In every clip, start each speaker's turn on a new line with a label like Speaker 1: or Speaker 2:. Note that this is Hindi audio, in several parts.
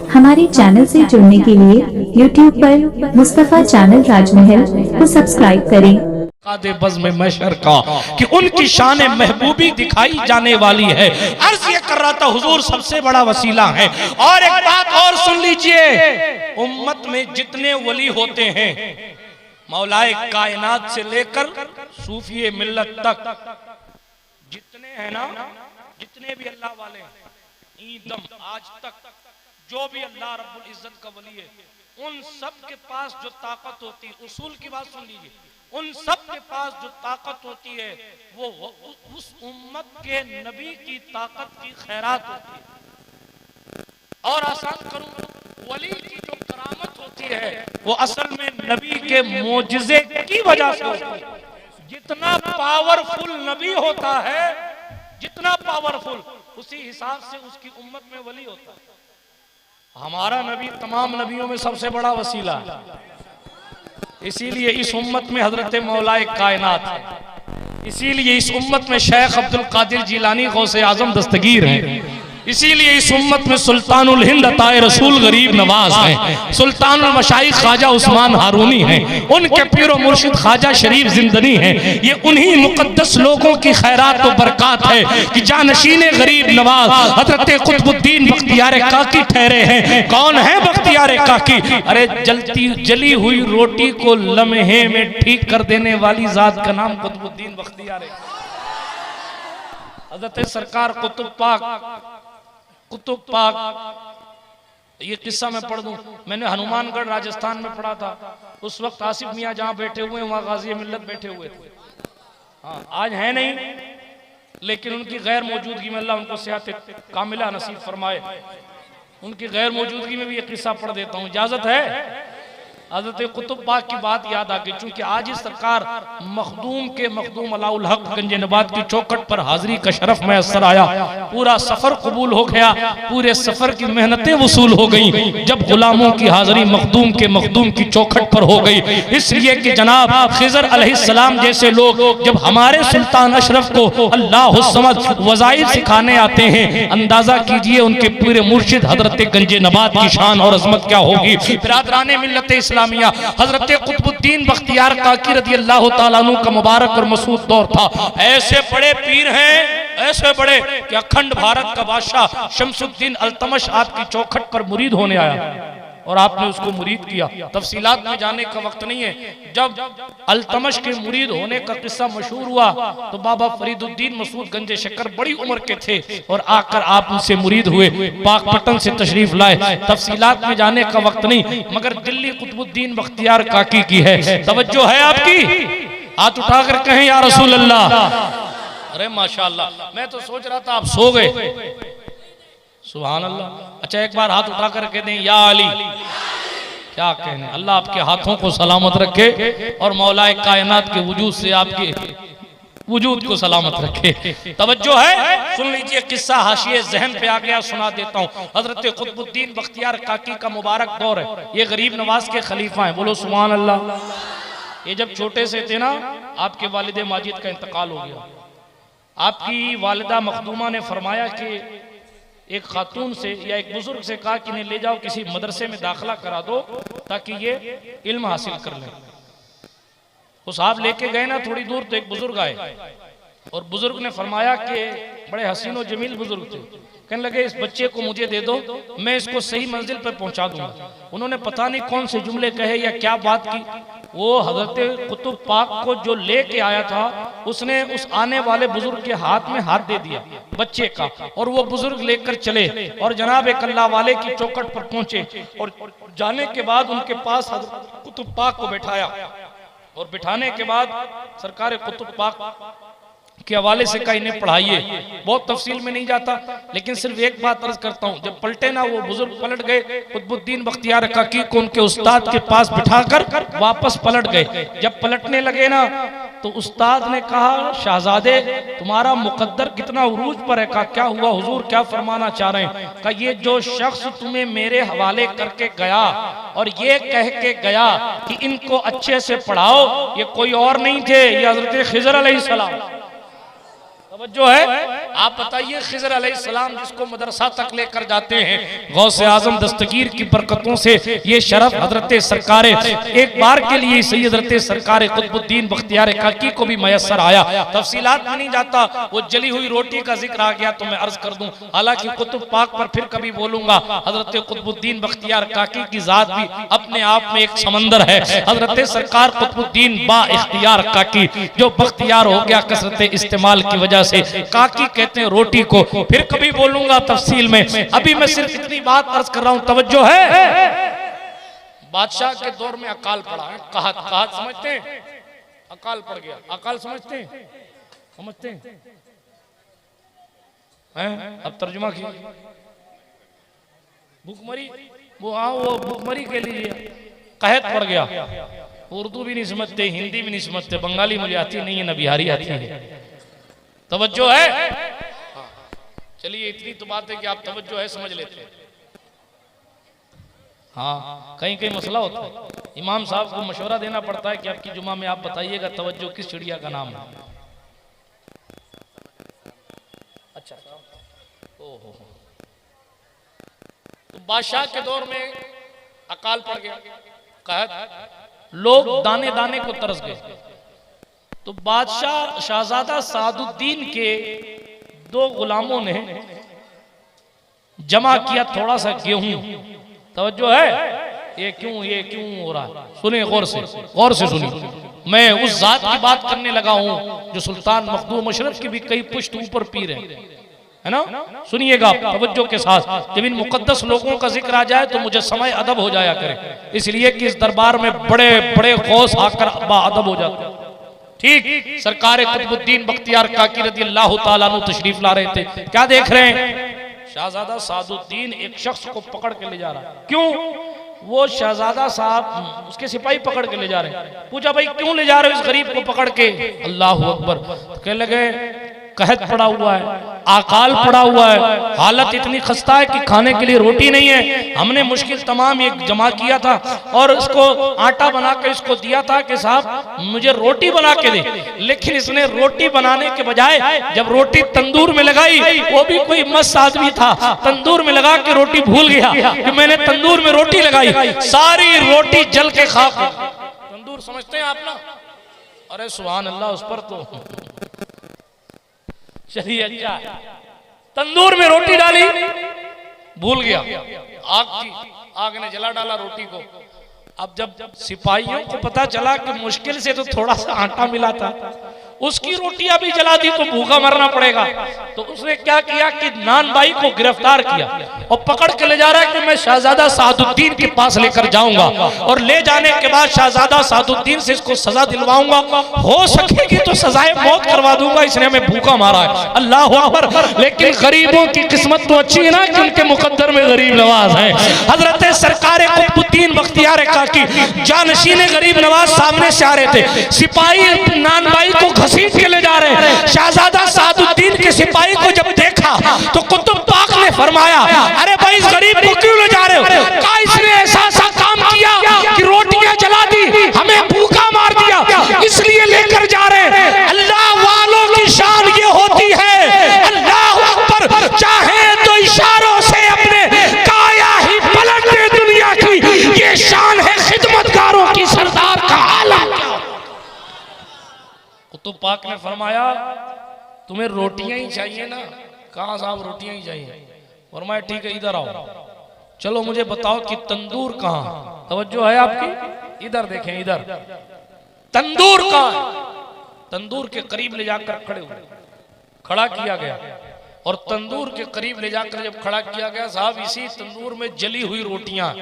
Speaker 1: हमारे चैनल से जुड़ने के लिए YouTube पर मुस्तफ़ा चैनल राजमहल को सब्सक्राइब करें।
Speaker 2: कादे बज़्म महशर का कि उनकी शान महबूबी दिखाई जाने वाली है। अर्ज ये कर रहा था हुजूर सबसे बड़ा वसीला है। और एक बात और सुन लीजिए, उम्मत में जितने वली होते हैं, मौलाए कायनात से लेकर सूफी मिल्लत तक जितने हैं ना, जितने भी अल्लाह वाले ईदम आज तक जो भी अल्लाह रब्बुल इज्जत का वली है, उन सब के पास जो ताकत होती है, उसूल की बात सुन लीजिए, उन सब के पास जो ताकत होती है वो उस उम्मत के नबी की ताकत की खैरात होती है। और आसान करूं, वली की जो करामत होती है वो असल में नबी के मोजिजे की वजह से होती है। जितना पावरफुल नबी होता है, जितना पावरफुल, उसी हिसाब से उसकी उम्मत में वली होता है। हमारा नबी तमाम नबियों में सबसे बड़ा वसीला है, इसीलिए इस उम्मत में हजरत मौलाए कायनात है, इसीलिए इस उम्मत में शेख अब्दुल कादिर जिलानी गौसे आजम दस्तगीर हैं, इसीलिए इस उम्मत में सुल्तानुल हिंद अताए रसूल गरीब नवाज हैं, सुल्तानुल मशाइख ख्वाजा उस्मान हारूनी हैं, उनके पीरो मुर्शिद ख्वाजा शरीफ जिंदनी हैं। ये उन्हीं मुकद्दस लोगों की खैरात और बरकत है कि जानशीने गरीब नवाज हजरत कुतुबुद्दीन बख्तियार काकी ठहरे हैं। कौन है बख्तियार काकी? अरे जली हुई रोटी को लम्हे में ठीक कर देने वाली जात का नाम कुतुबुद्दीन बख्तियार। हजरत सरकार कुतुब पाक, ये किस्सा मैं पढ़ दूं। मैंने हनुमानगढ़ राजस्थान में पढ़ा था, उस वक्त आसिफ मियाँ जहाँ बैठे हुए वहाँ गाजी मिल्लत बैठे हुए थे। हाँ, आज है नहीं, लेकिन उनकी गैर मौजूदगी में अल्लाह उनको सेहत कामिला नसीब फरमाए। उनकी गैर मौजूदगी में भी ये किस्सा पढ़ देता हूँ, इजाजत है? हज़रत कुतुब पाक की बात याद आ गई, चूंकि आज इस सरकार मखदूम अलाउल हक गंजनबाद की चौखट पर हाजिरी का शरफ मैसर आया। पूरा सफर कबूल हो गया, पूरे सफर की मेहनतें वसूल हो गई जब गुलामों की हाजिरी मखदूम की चौखट पर हो गई। इसलिए कि जनाब खिज़र अलैहिस्सलाम जैसे लोग जब हमारे सुल्तान अशरफ को अल्लाह समद वज़ाइफ सिखाने आते हैं, अंदाजा कीजिए उनके पूरे मुर्शिद हजरत गंजनबाद की शान और अजमत क्या होगी। बिरादराने मिल्लत इस्लामिया, हजरत कुतुबुद्दीन बख्तियार काकी रज़ी अल्लाह तआला अन्हु का मुबारक और मसूद दौर था। ऐसे बड़े पीर हैं, ऐसे बड़े कि अखंड भारत का बादशाह शमसुद्दीन अल्तमश आपकी चौखट पर मुरीद होने आया और आपने उसको मुरीद किया। तफसीलात में जाने का वक्त नहीं है। जब अल्तमश के मुरीद होने का किस्सा मशहूर हुआ तो बाबा फरीदुद्दीन मसूद गंजे शक्कर बड़ी उम्र के थे और आकर आप उनसे मुरीद हुए, पाकपटन से तशरीफ लाए। तफसीलात में जाने का वक्त नहीं, मगर दिल्ली कुतुबुद्दीन बख्तियार काकी की है। तवज्जो है आपकी? हाथ उठाकर कहें या रसूल अल्लाह। अरे माशाअल्लाह, मैं तो सोच रहा था आप सो गए। सुभान अल्लाह। अच्छा, एक बार हाथ उठाकर कह दें या अली। क्या कहने, अल्लाह आपके हाथों को सलामत रखे और मौलाए कायनात के वजूद से आपके वजूद को सलामत रखे। तवज्जो है? सुन लीजिए, किस्सा हाशिए जहन पे आ गया, सुना देता हूँ। हजरत कुतुबुद्दीन बख्तियार काकी का मुबारक दौर है, ये गरीब नवाज के खलीफा हैं, बोलो सुभान अल्लाह। ये जब छोटे से थे ना, आपके वालिद माजिद का इंतकाल हो गया। आपकी वालिदा मखदूमा ने फरमाया कि एक खातून से या एक बुजुर्ग से कहा कि इन्हें ले जाओ किसी मदरसे में दाखिला करा दो ताकि ये इल्म हासिल कर लें। वो साहब लेके गए ना थोड़ी दूर, तो एक बुजुर्ग आए और बुजुर्ग ने फरमाया कि बड़े हसीन और जमील बुजुर्ग थे, कहने लगे इस बच्चे को मुझे दे दो, मैं इसको सही मंजिल पर पहुंचा दूंगा। उन्होंने पता नहीं कौन से जुमले कहे या क्या बात की, वो हजरत कुतुब पाक को जो लेके आया था उसने उस आने वाले बुजुर्ग के हाथ में हाथ दे दिया बच्चे का, और वो बुजुर्ग लेकर चले और जनाब एक अल्लाह वाले की चौखट पर पहुंचे और जाने के बाद उनके पास हजरत कुतुब पाक को बैठाया और बिठाने के बाद सरकार कुतुब पाक के हवाले से कहा इन्हें पढ़ाइए। बहुत तफसील में नहीं जाता, लेकिन सिर्फ एक बात अर्ज करता हूँ, जब पलटे ना वो बुजुर्ग पलट गए, कुतुबुद्दीन बख्तियार काकी को उनके उस्ताद के पास बिठाकर वापस पलट गए। जब पलटने लगे ना तो उस्ताद ने कहा शहजादे तुम्हारा मुकद्दर कितना उरूज पर है। कहा क्या हुआ हुजूर, क्या फरमाना चाह रहे हैं? कहा ये जो शख्स तुम्हें मेरे हवाले करके गया और ये कह के गया कि इनको अच्छे से पढ़ाओ, ये कोई और नहीं थे, ये हजरत खिज़र अलैहिस्सलाम। तवज्जो है। आप बताइए खिज़र अलैहिस्सलाम जिसको मदरसा तक लेकर जाते हैं, गौसे आजम दस्तगीर की बरकतों से ये शरफ हजरत सरकार एक बार के लिए सैयद हजरत सरकार कुतुबुद्दीन बख्तियार काकी को भी मयसर आया। तफसीलात में नहीं जाता, वो जली हुई रोटी का जिक्र आ गया तो मैं अर्ज कर दूं, हालांकि कुतुब पाक पर फिर कभी बोलूंगा। हजरत कुतुबुद्दीन बख्तियार काकी की जात भी अपने आप में एक समंदर है। हजरत सरकार कुतुबुद्दीन बा इख्तियार काकी, जो बख्तियार हो गया कसरत इस्तेमाल की वजह से, काकी कहते हैं रोटी को, फिर कभी बोलूंगा तफसील में। अभी मैं सिर्फ इतनी बात अर्ज कर रहा हूं, तवज्जो है। बादशाह के दौर में अकाल पड़ा है, कहत समझते हैं, अकाल पड़ गया, अकाल समझते हैं, समझते हैं? अब तर्जुमा की भूखमरी, वो भूखमरी के लिए कहत पड़ गया। उर्दू भी नहीं समझते, हिंदी भी नहीं समझते, बंगाली मुझे आती नहीं है, न बिहारी आती है। तवज्जो है। चलिए इतनी तो बात है कि आप तवज्जो है समझ लेते हैं। हाँ, कहीं कहीं मसला होता है, इमाम साहब को मशवरा देना पड़ता है कि आपकी जुमा में आप बताइएगा तवज्जो किस चिड़िया का नाम है। अच्छा, ओहो, तो बादशाह के दौर में अकाल पड़ गया, कहत लोग दाने दाने को तरस गए। तो बादशाह शहजादा सादुद्दीन के 2 गुलामों ने जमा किया थोड़ा सा गेहूं। तवज्जो है, ये क्यों हो रहा है? सुनिए गौर से सुनिए। मैं उस जात की बात करने लगा हूं जो सुल्तान मखदूम अशरफ की भी कई पुश्त ऊपर पीर है ना। सुनिएगा तवज्जो के साथ, जब इन मुकद्दस लोगों का जिक्र आ जाए तो मुझे समय अदब हो जाया करे, इसलिए कि इस दरबार में बड़े बड़े गौस आकर बाअदब हो जाते हैं। ठीक सरकार कुतुबुद्दीन बख्तियार काकी रज़ियल्लाहु ताला अन्हु तशरीफ ला रहे थे। क्या देख रहे हैं? शहजादा सादुद्दीन एक शख्स को पकड़ के ले जा रहा है। क्यों? वो शहजादा साहब उसके सिपाही पकड़ के ले जा रहे हैं। पूछा भाई क्यों ले जा रहे हो इस गरीब को पकड़ के? अल्लाहु अकबर। कहने लगे कहत पड़ा हुआ है, अकाल पड़ा हुआ है, हालत इतनी खस्ता है कि खाने के लिए रोटी नहीं है। हमने मुश्किल तमाम एक जमा किया था और इसको आटा बना के इसको दिया था कि साहब मुझे रोटी बना के दे, लेकिन इसने रोटी बनाने के बजाय जब रोटी तंदूर में लगाई, वो भी कोई मस्त आदमी था, तंदूर में लगा के रोटी भूल गया कि मैंने तंदूर में रोटी लगाई, सारी रोटी जल के खाक। तंदूर समझते हैं आप ना? अरे सुभान अल्लाह, उस पर तो चलिए अच्छा, तंदूर में रोटी डाली, भूल गया, आग ने जला डाला रोटी को। अब जब सिपाहियों को पता चला कि मुश्किल से तो थोड़ा सा आटा मिला था, उसकी रोटियां भी जला दी तो भूखा मरना पड़ेगा, तो उसने क्या किया कि नान भाई को गिरफ्तार किया और पकड़ के ले जा रहा है कि मैं शहजादा सादुद्दीन के पास लेकर जाऊंगा और ले जाने के बाद शहजादा सादुद्दीन से इसको सजा दिलवाऊंगा, हो सकेगी तो सजाए मौत करवा दूंगा, इसने हमें भूखा मारा है। अल्लाह अकबर। लेकिन गरीबों की किस्मत तो अच्छी है ना कि उनके मुकद्दर में गरीब नवाज है। हजरत सरकार कुतुबुद्दीन बख्तियार काकी जानशीन गरीब नवाज सामने से आ रहे थे, सिपाही नान भाई को घसीट के ले जा रहे हैं। शहजादा सादुद्दीन के सिपाही को जब देखा तो कुतुब पाक ने फरमाया, अरे भाई इस गरीब को क्यों ले जा रहे हो? क्या इसने ऐसा काम किया कि रोटियां जला दी, हमें भूखा मार दिया, इसलिए लेकर जा रहे हैं? अल्लाह वालों की शान ये होती है, अल्लाह अकबर, चाहे तो इशारों से अपने काया ही पलट दे दुनिया की, ये शान है खिदमतगारों की, सरदार का आलम। तो पाक ने फरमाया तुम्हें रोटियां ही चाहिए ना? कहा साहब रोटियां ही चाहिए। फरमाया ठीक है इधर आओ, चलो मुझे बताओ कि तंदूर कहाँ? तवज्जो है आपकी? इधर देखें, इधर तंदूर कहाँ? तंदूर के करीब ले जाकर खड़ा किया गया और तंदूर के करीब ले जाकर जब खड़ा किया गया, साहब इसी तंदूर में जली हुई रोटियां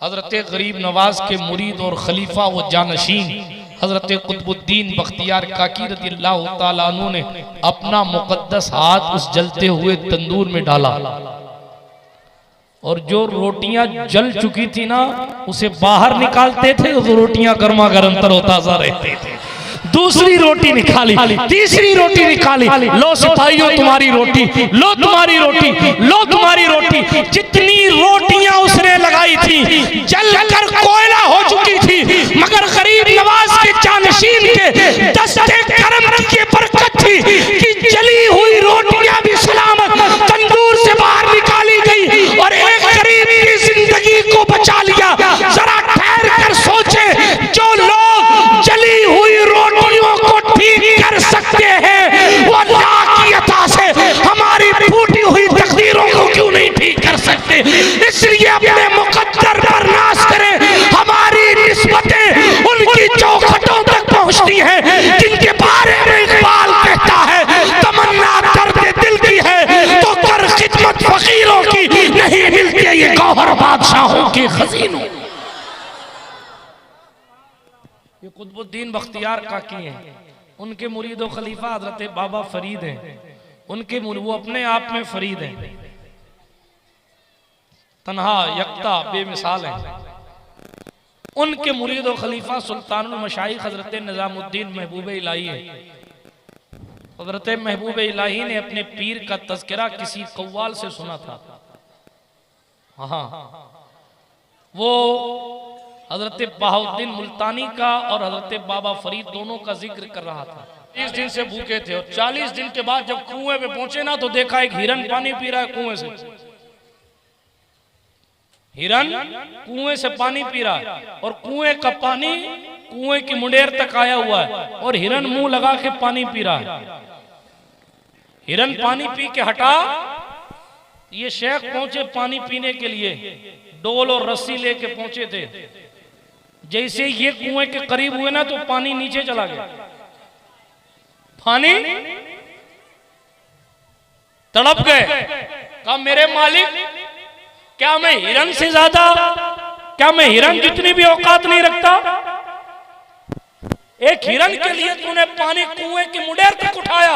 Speaker 2: हजरत गरीब नवाज के मुरीद और खलीफा व जानशीन हजरत कुतुबुद्दीन बख्तियार काकी रज़ियल्लाहु ताला अन्हु ने अपना मुकद्दस हाथ उस जलते हुए तंदूर में डाला और जो रोटियां जल चुकी थी ना, उसे बाहर निकालते थे तो रोटियां गर्मा गर्म तरोताजा रहते थे। दूसरी रोटी निकाली, तीसरी रोटी निकाली, लो सिपाहियों तुम्हारी रोटी, लो तुम्हारी रोटी, लो तुम्हारी रोटी। जितनी रोटियां उसने लगाई थी जलकर कोयला हो चुकी थी, मगर गरीब नवाज के जानशीन के दस्ते करम की बरकत थी कि जली खजीनों। ये कुतुबुद्दीन बख्तियार काकी हैं, उनके मुरीद व खलीफा हजरत बाबा फरीद हैं, उनके वो अपने आप में फरीद हैं, तन्हा यक्ता बेमिसाल हैं। उनके मुरीद व खलीफा सुल्तानुल मशाइख हजरत निजामुद्दीन महबूब इलाही है। हजरत महबूब इलाही ने अपने पीर का तज़किरा किसी कव्वाल से सुना था। हाँ, वो हजरत बहाउद्दीन मुल्तानी का और हजरत बाबा फरीद दोनों का जिक्र कर रहा था। 40 दिन से भूखे थे और 40 दिन के बाद जब कुएं पे पहुंचे ना तो देखा एक हिरन पानी पी रहा है कुएं से। हिरन कुएं से पानी पी रहा है और कुएं का पानी कुएं की मुंडेर तक आया हुआ है और हिरन मुंह लगा के पानी पी रहा है। हिरन पानी पी के हटा, ये शेख पहुंचे पानी पीने के लिए, डोल और रस्सी लेके पहुंचे थे। जैसे ये कुएं के करीब हुए ना तो पानी नीचे चला गया। पानी तड़प गए, कहा मेरे मालिक क्या मैं हिरन से ज्यादा, क्या मैं हिरन जितनी भी औकात नहीं रखता? एक हिरन के लिए तूने पानी कुएं की मुंडेर तक उठाया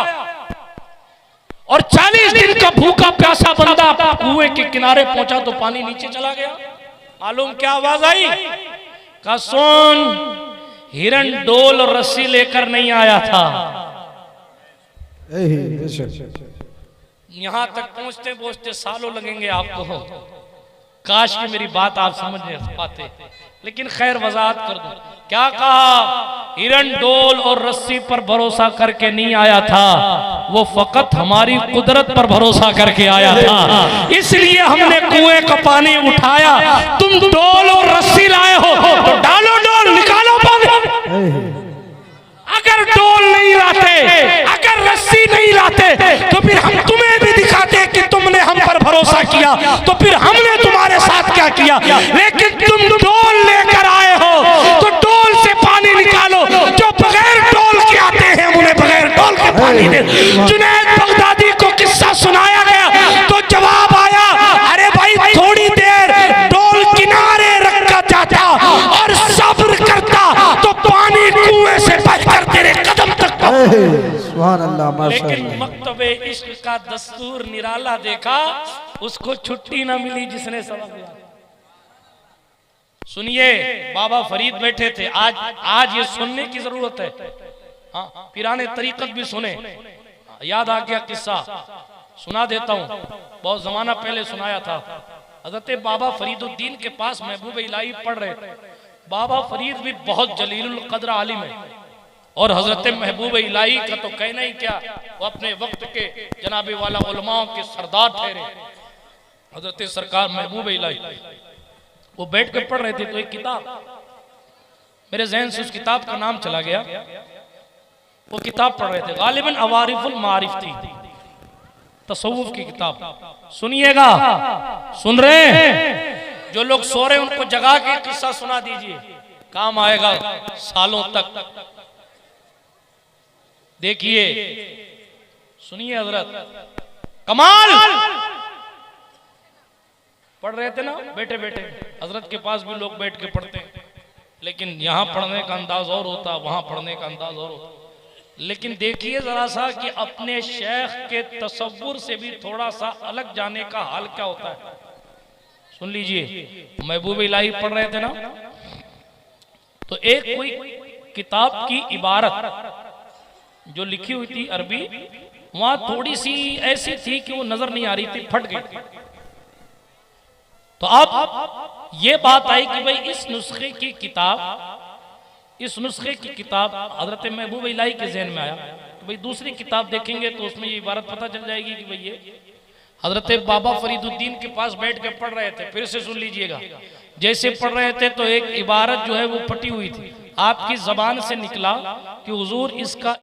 Speaker 2: और 40 दिन का भूखा प्यासा बंदा कुएं के किनारे पहुंचा तो पानी नीचे चला गया। मालूम क्या आवाज आई? का सुन, हिरन डोल और रस्सी लेकर नहीं आया था। यहां तक पहुंचते पहुंचते सालों लगेंगे आपको। काश कि मेरी बात आप समझ नहीं पाते, लेकिन खैर वजाहत कर दूं। क्या कहा? हिरन डोल और रस्सी पर भरोसा करके नहीं आया था, वो फकत हमारी कुदरत पर भरोसा करके आया था। इसलिए हमने कुएं का पानी उठाया। तुम डोल और रस्सी लाए हो तो डालो डोल, निकालो पानी। अगर डोल नहीं लाते, अगर रस्सी नहीं लाते तो फिर हम तुम्हें भी दिखाते कि तुमने हम पर भरोसा किया, तो फिर हमने तुम्हारे साथ क्या किया। लेकिन तुम डोल लेकर आए हो तो डोल से पानी निकालो। जो बगैर डोल के आते हैं उन्हें बगैर डोल के पानी दे। जुनैद बगदादी को किस्सा सुनाया गया तो जवाब आया, अरे भाई थोड़ी देर डोल किनारे रखा जाता और सब्र करता तो पानी कुएं से बहकर तेरे कदम तक। सुभान अल्लाह, माशाअल्लाह। लेकिन मक्तबे इश्क का दस्तूर निराला देखा, उसको छुट्टी ना मिली जिसने सबक दिया। सुनिए, बाबा फरीद बैठे थे। आज ये सुनने की जरूरत है। हाँ, पिराने तरीकत भी सुने। याद आ गया किस्सा, सुना देता हूँ। बहुत जमाना पहले सुनाया था। हजरत बाबा फरीदुद्दीन के पास महबूब इलाही पढ़ रहे थे। बाबा फरीद भी बहुत जलीलुल कद्र आलिम है और हजरत महबूब इलाही का तो कहना ही क्या, वो अपने वक्त के जनाबे वाला उलमाओं के सरदार ठहरे। हजरत सरकार महबूब इलाही वो बैठ के पढ़ रहे थे तो एक किताब मेरे जहन से, उस किताब का नाम चला गया। वो किताब पढ़ रहे थे, गालिबन अवारिफुल मारिफ थी, तसव्वुफ की किताब। सुनिएगा, सुन रहे हैं? जो लोग सो रहे उनको जगा के किस्सा सुना दीजिए, काम आएगा सालों तक। देखिए, सुनिए हजरत, कमाल। पढ़ रहे थे ना बैठे बैठे, हजरत के पास भी लोग बैठ के पढ़ते हैं, लेकिन यहाँ पढ़ने का अंदाज और होता, वहां पढ़ने का अंदाज और होता। लेकिन देखिए जरा सा कि अपने शेख के तसव्वुर से भी थोड़ा सा अलग जाने का हाल क्या होता है। सुन लीजिए, महबूब इलाही पढ़ रहे थे ना, तो एक कोई किताब की इबारत जो लिखी हुई थी अरबी, वहां थोड़ी सी ऐसी थी कि वो नजर नहीं आ रही थी, फट गई। तो अब ये बात आई कि भाई इस नुस्खे की किताब हजरत महबूब इलाही के ज़हन में आया तो भाई दूसरी किताब देखेंगे तो उसमें ये इबारत पता चल जाएगी कि भाई ये हजरत बाबा फरीदुद्दीन के पास बैठ के पढ़ रहे थे। फिर से सुन लीजिएगा, जैसे पढ़ रहे थे तो एक इबारत जो है वो फटी हुई थी, आपकी जबान से निकला कि हुजूर इसका